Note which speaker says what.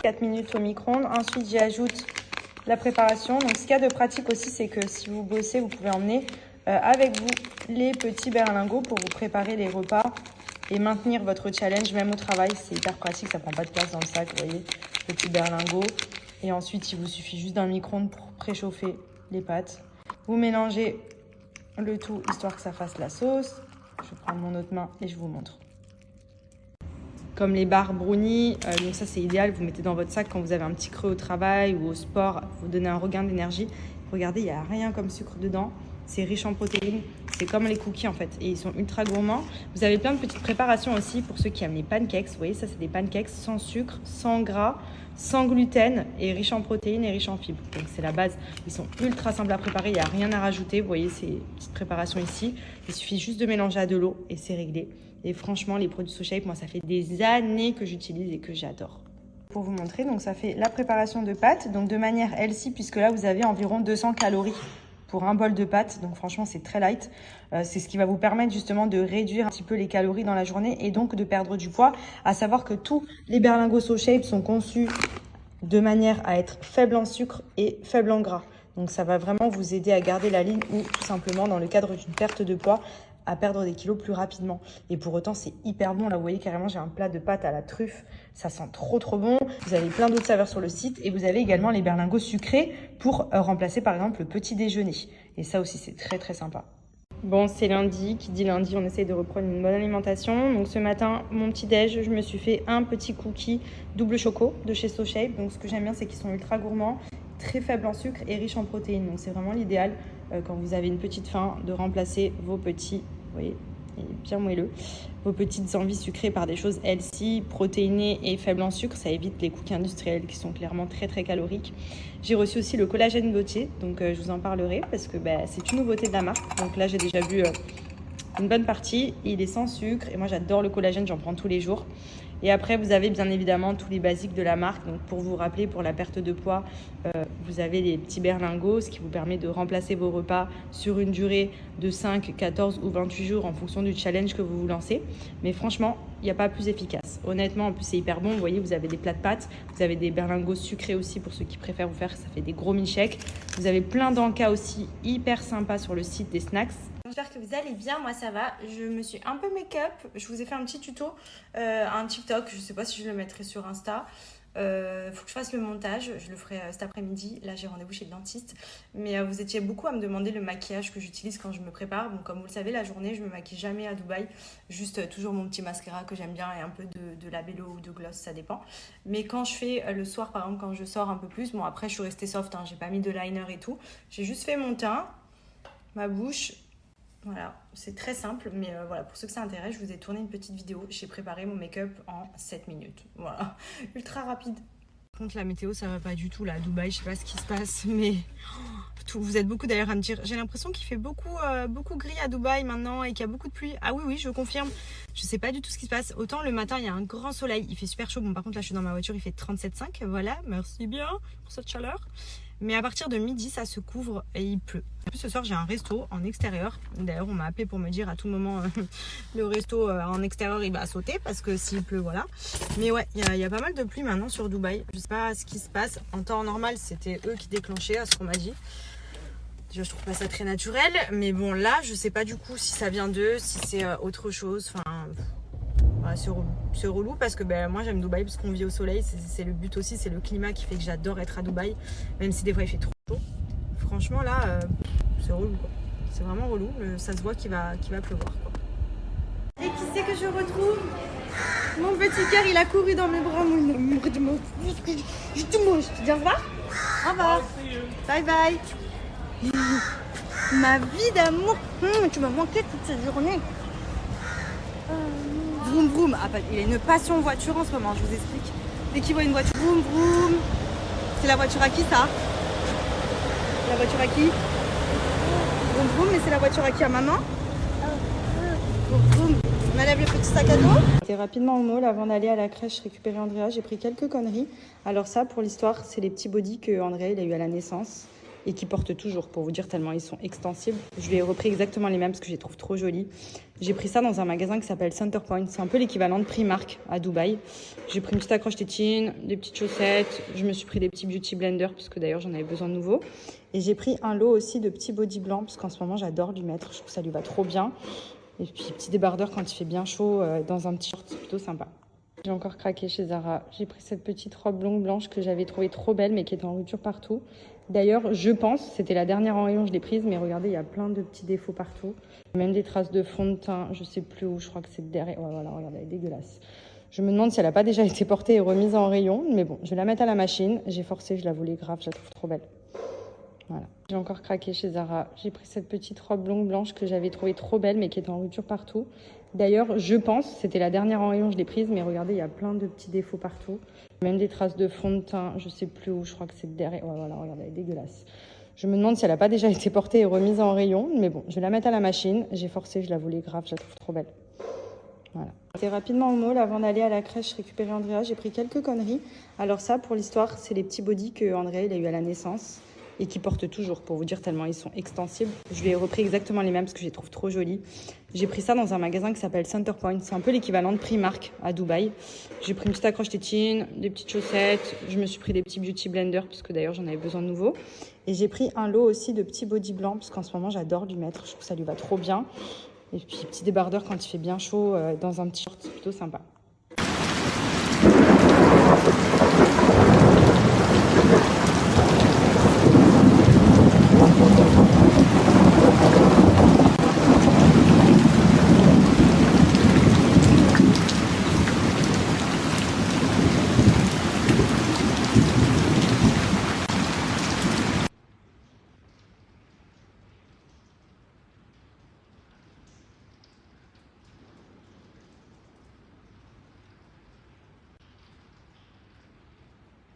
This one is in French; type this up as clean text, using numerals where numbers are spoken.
Speaker 1: 4 minutes au micro-ondes. Ensuite, j'y ajoute la préparation. Donc, ce qu'il y a de pratique aussi, c'est que si vous bossez, vous pouvez emmener avec vous les petits berlingots pour vous préparer les repas et maintenir votre challenge même au travail. C'est hyper pratique, ça prend pas de place dans le sac, vous voyez, petits berlingots. Et ensuite, il vous suffit juste d'un micro-ondes pour préchauffer les pâtes. Vous mélangez le tout histoire que ça fasse la sauce. Je vais prendre mon autre main et je vous montre. Comme les barres brownies, donc ça c'est idéal, vous mettez dans votre sac quand vous avez un petit creux au travail ou au sport, vous donnez un regain d'énergie. Regardez, il n'y a rien comme sucre dedans, c'est riche en protéines, c'est comme les cookies en fait, et ils sont ultra gourmands. Vous avez plein de petites préparations aussi pour ceux qui aiment les pancakes, vous voyez ça c'est des pancakes sans sucre, sans gras, sans gluten et riches en protéines et riches en fibres. Donc c'est la base, ils sont ultra simples à préparer, il n'y a rien à rajouter, vous voyez ces petites préparations ici, il suffit juste de mélanger à de l'eau et c'est réglé. Et franchement, les produits SoShape, moi, ça fait des années que j'utilise et que j'adore. Pour vous montrer, donc ça fait la préparation de pâtes, donc de manière healthy, puisque là, vous avez environ 200 calories pour un bol de pâtes. Donc franchement, c'est très light. C'est ce qui va vous permettre justement de réduire un petit peu les calories dans la journée et donc de perdre du poids. À savoir que tous les berlingots SoShape sont conçus de manière à être faibles en sucre et faibles en gras. Donc ça va vraiment vous aider à garder la ligne ou tout simplement dans le cadre d'une perte de poids, à perdre des kilos plus rapidement. Et pour autant, c'est hyper bon. Là, vous voyez carrément, j'ai un plat de pâtes à la truffe. Ça sent trop, trop bon. Vous avez plein d'autres saveurs sur le site. Et vous avez également les berlingots sucrés pour remplacer, par exemple, le petit déjeuner. Et ça aussi, c'est très, très sympa. Bon, c'est lundi. Qui dit lundi, on essaye de reprendre une bonne alimentation. Donc, ce matin, mon petit déj, je me suis fait un petit cookie double choco de chez SoShape. Donc, ce que j'aime bien, c'est qu'ils sont ultra gourmands, très faibles en sucre et riches en protéines. Donc, c'est vraiment l'idéal quand vous avez une petite faim de remplacer vos petits, vous voyez, il est bien moelleux, vos petites envies sucrées par des choses healthy, protéinées et faibles en sucre. Ça évite les cookies industriels qui sont clairement très très caloriques. J'ai reçu aussi le collagène Gautier, donc je vous en parlerai parce que c'est une nouveauté de la marque. Donc là, j'ai déjà vu une bonne partie. Il est sans sucre et moi j'adore le collagène, j'en prends tous les jours. Et après, vous avez bien évidemment tous les basiques de la marque. Donc, pour vous rappeler, pour la perte de poids, vous avez les petits berlingots, ce qui vous permet de remplacer vos repas sur une durée de 5, 14 ou 28 jours en fonction du challenge que vous vous lancez. Mais franchement, il n'y a pas plus efficace. Honnêtement, en plus, c'est hyper bon. Vous voyez, vous avez des plats de pâtes. Vous avez des berlingots sucrés aussi pour ceux qui préfèrent vous faire. Ça fait des gros milkshakes. Vous avez plein d'encas aussi hyper sympas sur le site des snacks. J'espère que vous allez bien, moi ça va. Je me suis un peu make-up. Je vous ai fait un petit tuto, un TikTok. Je ne sais pas si je le mettrai sur Insta. Faut que je fasse le montage. Je le ferai cet après-midi. Là, j'ai rendez-vous chez le dentiste. Mais vous étiez beaucoup à me demander le maquillage que j'utilise quand je me prépare. Bon, comme vous le savez, la journée, je me maquille jamais à Dubaï. Juste toujours mon petit mascara que j'aime bien et un peu de labello ou de gloss, ça dépend. Mais quand je fais le soir, par exemple, quand je sors un peu plus, bon après, je suis restée soft. J'ai pas mis de liner et tout. J'ai juste fait mon teint, ma bouche. Voilà, c'est très simple, mais voilà, pour ceux que ça intéresse, je vous ai tourné une petite vidéo. J'ai préparé mon make-up en 7 minutes. Voilà, ultra rapide. Par contre, la météo, ça va pas du tout là à Dubaï. Je sais pas ce qui se passe, mais vous êtes beaucoup d'ailleurs à me dire. J'ai l'impression qu'il fait beaucoup gris à Dubaï maintenant et qu'il y a beaucoup de pluie. Ah oui, je confirme. Je sais pas du tout ce qui se passe. Autant le matin, il y a un grand soleil, il fait super chaud. Bon, par contre, là, je suis dans ma voiture, il fait 37,5. Voilà, merci bien pour cette chaleur. Mais à partir de midi, ça se couvre et il pleut. En plus, ce soir, j'ai un resto en extérieur. D'ailleurs, on m'a appelé pour me dire à tout moment, le resto en extérieur, il va sauter parce que s'il pleut, voilà. Mais ouais, il y a pas mal de pluie maintenant sur Dubaï. Je sais pas ce qui se passe. En temps normal, c'était eux qui déclenchaient, à ce qu'on m'a dit. Déjà, je trouve pas ça très naturel. Mais bon, là, je sais pas du coup si ça vient d'eux, si c'est autre chose. Enfin... Voilà, c'est relou parce que moi j'aime Dubaï parce qu'on vit au soleil, c'est le but aussi, c'est le climat qui fait que j'adore être à Dubaï, même si des fois il fait trop chaud. Franchement là, c'est relou quoi. C'est vraiment relou, ça se voit qu'il va pleuvoir quoi. Et qui c'est que je retrouve? Mon petit cœur, il a couru dans mes bras, mon amour de mon... Je te mange, tu dis au revoir? Au revoir. Bye bye. Ma vie d'amour, tu m'as manqué toute cette journée. Vroom vroom, il a une passion voiture en ce moment, je vous explique. Dès qu'il voit une voiture, vroom vroom. C'est la voiture à qui ça? La voiture à qui? Vroom vroom, mais c'est la voiture à qui? À maman? Vroom vroom. On enlève le petit sac à dos. J'étais rapidement au mall avant d'aller à la crèche récupérer Andrea. J'ai pris quelques conneries. Alors ça, pour l'histoire, c'est les petits bodys que Andrea il a eu à la naissance. et qui portent toujours, pour vous dire, tellement ils sont extensibles. Je lui ai repris exactement les mêmes parce que je les trouve trop jolis. J'ai pris ça dans un magasin qui s'appelle Centerpoint. C'est un peu l'équivalent de Primark à Dubaï. J'ai pris une petite accroche tétine, des petites chaussettes. Je me suis pris des petits beauty blenders parce que d'ailleurs j'en avais besoin de nouveau. Et j'ai pris un lot aussi de petits body blancs parce qu'en ce moment j'adore lui mettre. Je trouve que ça lui va trop bien. Et puis petit débardeur quand il fait bien chaud dans un petit short, c'est plutôt sympa. J'ai encore craqué chez Zara. J'ai pris cette petite robe longue blanche que j'avais trouvée trop belle mais qui était en rupture partout. D'ailleurs, je pense, c'était la dernière en rayon, je l'ai prise, mais regardez, il y a plein de petits défauts partout. Même des traces de fond de teint, je sais plus où, je crois que c'est derrière. Ouais, voilà, regardez, elle est dégueulasse. Je me demande si elle n'a pas déjà été portée et remise en rayon, mais bon, je vais la mettre à la machine. J'ai forcé, je la voulais grave, je la trouve trop belle. Voilà. J'ai encore craqué chez Zara. J'ai pris cette petite robe longue blanche que j'avais trouvée trop belle, mais qui était en rupture partout. D'ailleurs, je pense, c'était la dernière en rayon, je l'ai prise, mais regardez, il y a plein de petits défauts partout. Même des traces de fond de teint, je sais plus où, je crois que c'est derrière. Ouais, voilà, regardez, elle est dégueulasse. Je me demande si elle n'a pas déjà été portée et remise en rayon, mais bon, je vais la mettre à la machine. J'ai forcé, je la voulais grave, je la trouve trop belle. Voilà. J'étais rapidement au mall avant d'aller à la crèche récupérer Andrea. J'ai pris quelques conneries. Alors ça, pour l'histoire, c'est les petits bodys que Andrea il a eu à la naissance et qui portent toujours, pour vous dire, tellement ils sont extensibles. Je lui ai repris exactement les mêmes parce que je les trouve trop jolis. J'ai pris ça dans un magasin qui s'appelle Centerpoint. C'est un peu l'équivalent de Primark à Dubaï. J'ai pris une petite accroche tétine, des petites chaussettes. Je me suis pris des petits beauty blenders parce que d'ailleurs j'en avais besoin de nouveau. Et j'ai pris un lot aussi de petits body blancs parce qu'en ce moment j'adore lui mettre. Je trouve que ça lui va trop bien. Et puis petit débardeur quand il fait bien chaud dans un petit short, c'est plutôt sympa.